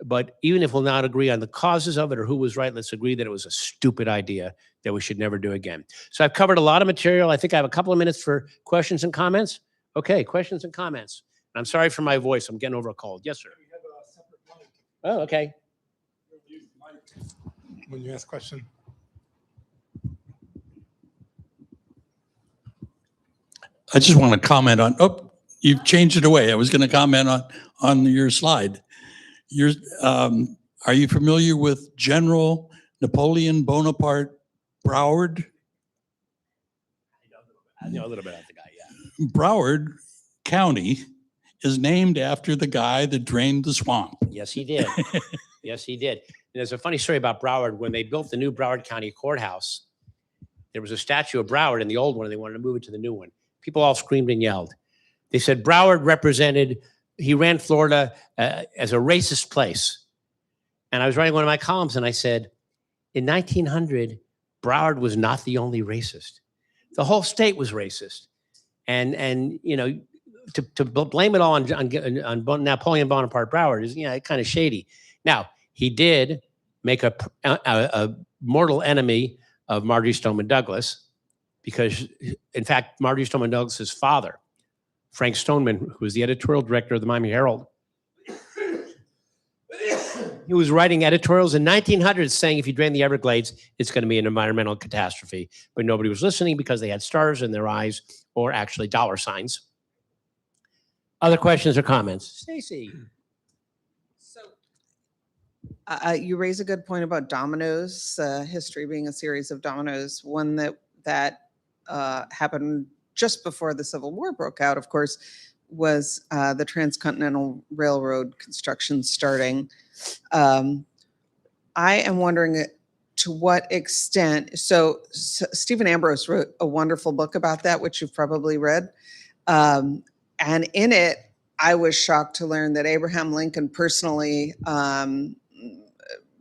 but even if we'll not agree on the causes of it or who was right, let's agree that it was a stupid idea that we should never do again. So I've covered a lot of material. I think I have a couple of minutes for questions and comments. Okay, questions and comments. I'm sorry for my voice. I'm getting over a cold. Yes, sir. We have a separate mic. Oh, okay. Use the mic when you ask a question. I just want to comment on, you've changed it away. I was going to comment on your slide. Are you familiar with General Napoleon Bonaparte Broward? I know a little bit about the guy, yeah. Broward County is named after the guy that drained the swamp. Yes, he did. Yes, he did. And there's a funny story about Broward. When they built the new Broward County Courthouse, there was a statue of Broward in the old one, and they wanted to move it to the new one. People all screamed and yelled. They said Broward he ran Florida as a racist place. And I was writing one of my columns, and I said, in 1900, Broward was not the only racist. The whole state was racist. And to blame it all on Napoleon Bonaparte Broward is, kind of shady. Now, he did make a mortal enemy of Marjory Stoneman Douglas, because, in fact, Marjory Stoneman Douglas's father, Frank Stoneman, who was the editorial director of the Miami Herald, he was writing editorials in 1900 saying if you drain the Everglades, it's going to be an environmental catastrophe. But nobody was listening because they had stars in their eyes, or actually dollar signs. Other questions or comments? Stacy. So you raise a good point about dominoes, history being a series of dominoes. One that happened just before the Civil War broke out, of course, was the Transcontinental Railroad construction starting. I am wondering to what extent, so Stephen Ambrose wrote a wonderful book about that, which you've probably read. And in it, I was shocked to learn that Abraham Lincoln personally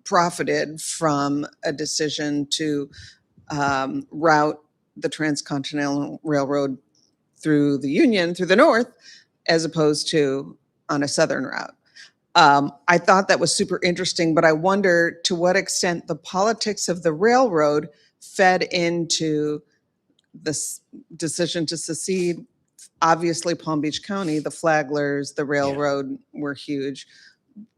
profited from a decision to route the Transcontinental Railroad through the Union, through the North, as opposed to on a Southern route. I thought that was super interesting, but I wonder to what extent the politics of the railroad fed into this decision to secede. Obviously, Palm Beach County, the Flaglers, the railroad were huge.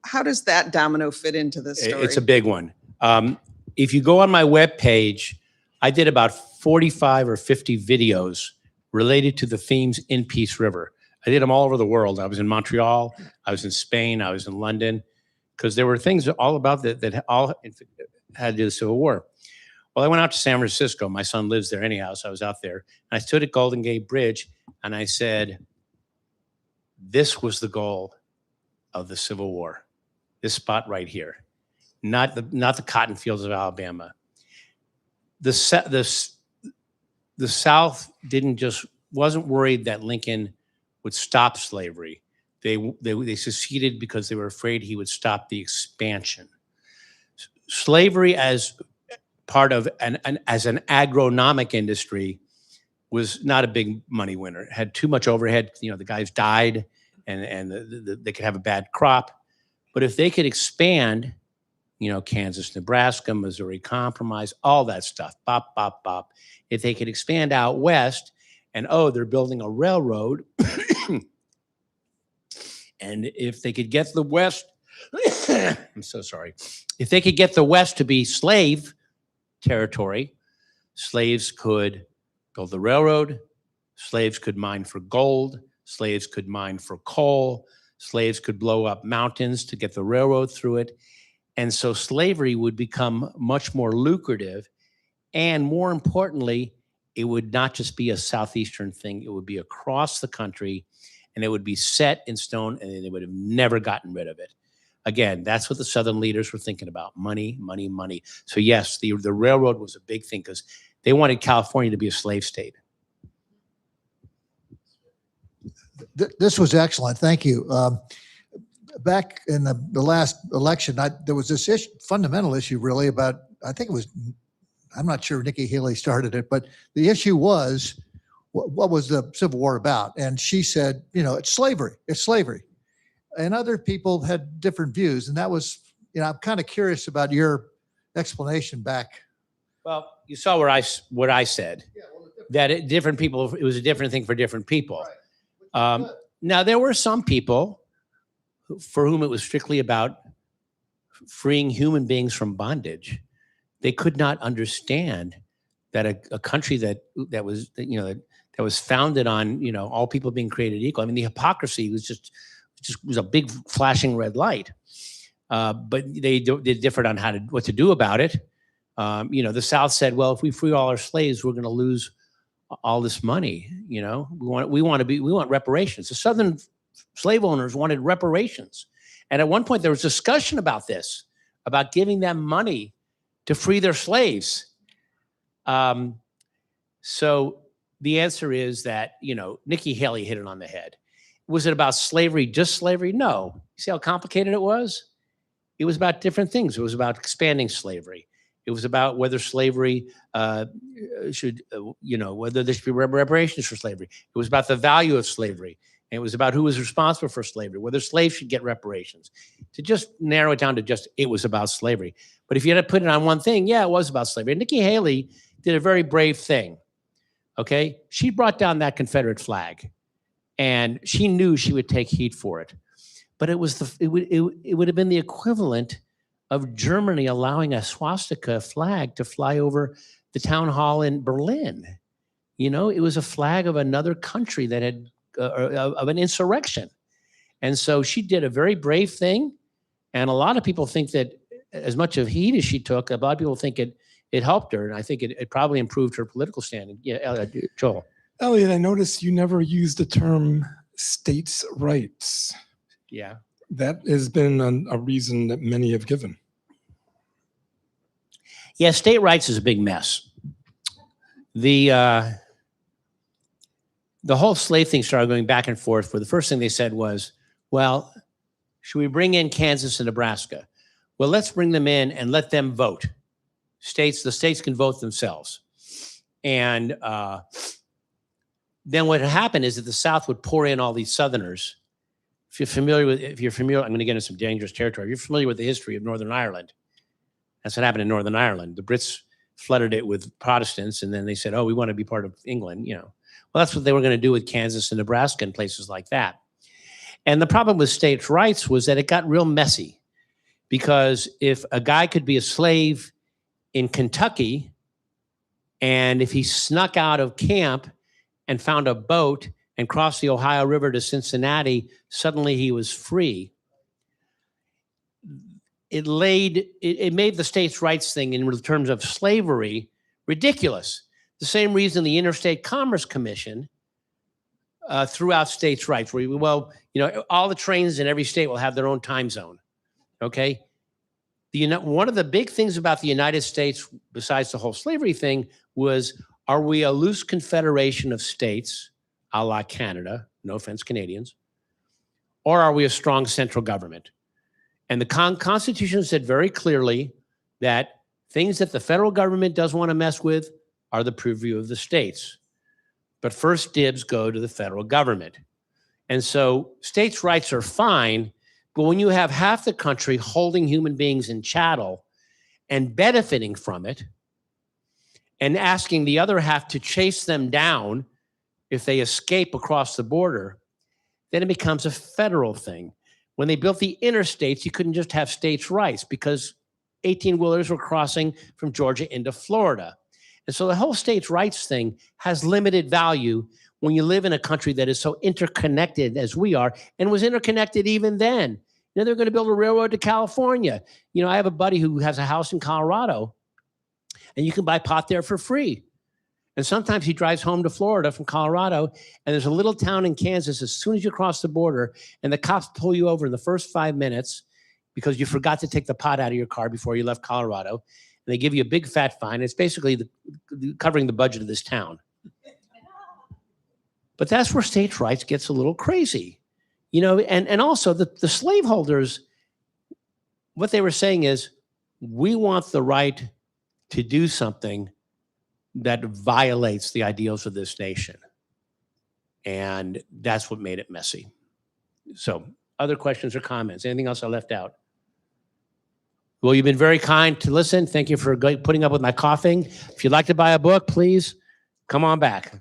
How does that domino fit into this story? It's a big one. If you go on my webpage, I did about 45 or 50 videos related to the themes in Peace River. I did them all over the world. I was in Montreal, I was in Spain, I was in London, because there were things all about that all had to do with the Civil War. Well, I went out to San Francisco. My son lives there anyhow, so I was out there. And I stood at Golden Gate Bridge, and I said, this was the goal of the Civil War. This spot right here, not the cotton fields of Alabama. The South wasn't worried that Lincoln would stop slavery. They seceded because they were afraid he would stop the expansion. Slavery as part of as an agronomic industry was not a big money winner. It had too much overhead. The guys died, and they could have a bad crop. But if they could expand, Kansas, Nebraska, Missouri Compromise, all that stuff, bop, bop, bop. If they could expand out west, and they're building a railroad, and if they could get the West, I'm so sorry. If they could get the West to be slave territory, slaves could build the railroad, slaves could mine for gold, slaves could mine for coal, slaves could blow up mountains to get the railroad through it. And so slavery would become much more lucrative. And more importantly, it would not just be a Southeastern thing, it would be across the country, and it would be set in stone, and they would have never gotten rid of it. Again, that's what the Southern leaders were thinking about: money, money, money. So yes, the railroad was a big thing because they wanted California to be a slave state. This was excellent. Thank you. Back in the last election, there was this fundamental issue really about, I think it was, I'm not sure Nikki Haley started it, but the issue was, what was the Civil War about? And she said, it's slavery. It's slavery. And other people had different views. And that was, I'm kind of curious about your explanation back. Well, you saw what I said, that different people, it was a different thing for different people. Right. Now, there were some people for whom it was strictly about freeing human beings from bondage. They could not understand that a country that was founded on all people being created equal. I mean, the hypocrisy was just was a big flashing red light. But they differed on what to do about it. The South said, well, if we free all our slaves, we're going to lose all this money. We want reparations. The Southern slave owners wanted reparations. And at one point there was discussion about this, about giving them money to free their slaves. So the answer is that, Nikki Haley hit it on the head. Was it about slavery, just slavery? No. You see how complicated it was? It was about different things. It was about expanding slavery. It was about whether slavery should, whether there should be reparations for slavery. It was about the value of slavery. And it was about who was responsible for slavery, whether slaves should get reparations. To just narrow it down to just, it was about slavery. But if you had to put it on one thing, yeah, it was about slavery. And Nikki Haley did a very brave thing, okay? She brought down that Confederate flag, and she knew she would take heat for it. But it would have been the equivalent of Germany allowing a swastika flag to fly over the town hall in Berlin. It was a flag of another country that had of an insurrection. And so she did a very brave thing. And a lot of people think that as much of heat as she took, a lot of people think it helped her. And I think it probably improved her political standing. Yeah, Joel. Eliot, I noticed you never used the term states' rights. Yeah. That has been a reason that many have given. Yeah, state rights is a big mess. The whole slave thing started going back and forth, where the first thing they said was, well, should we bring in Kansas and Nebraska? Well, let's bring them in and let them vote. The states can vote themselves. And then what had happened is that the South would pour in all these Southerners. If you're familiar, I'm going to get into some dangerous territory. If you're familiar with the history of Northern Ireland, that's what happened in Northern Ireland. The Brits flooded it with Protestants, and then they said, oh, we want to be part of England, Well, that's what they were going to do with Kansas and Nebraska and places like that. And the problem with states' rights was that it got real messy, because if a guy could be a slave in Kentucky, and if he snuck out of camp and found a boat and crossed the Ohio River to Cincinnati, suddenly he was free. It made the states' rights thing in terms of slavery ridiculous. The same reason the Interstate Commerce Commission threw out states' rights, where all the trains in every state will have their own time zone. Okay, one of the big things about the United States, besides the whole slavery thing, was, are we a loose confederation of states, a la Canada? No offense, Canadians. Or are we a strong central government? And the Constitution said very clearly that things that the federal government doesn't want to mess with are the purview of the states. But first dibs go to the federal government. And so states' rights are fine, but when you have half the country holding human beings in chattel and benefiting from it, and asking the other half to chase them down if they escape across the border, then it becomes a federal thing. When they built the interstates, you couldn't just have states' rights, because 18-wheelers were crossing from Georgia into Florida. And so the whole states' rights thing has limited value when you live in a country that is so interconnected as we are, and was interconnected even then. They're going to build a railroad to California. I have a buddy who has a house in Colorado, and you can buy pot there for free. And sometimes he drives home to Florida from Colorado, and there's a little town in Kansas as soon as you cross the border, and the cops pull you over in the first 5 minutes because you forgot to take the pot out of your car before you left Colorado. And they give you a big fat fine. It's basically covering the budget of this town. But that's where states' rights gets a little crazy. You know, and also the slaveholders, what they were saying is, we want the right to do something that violates the ideals of this nation. And that's what made it messy. So, other questions or comments? Anything else I left out? Well, you've been very kind to listen. Thank you for putting up with my coughing. If you'd like to buy a book, please come on back.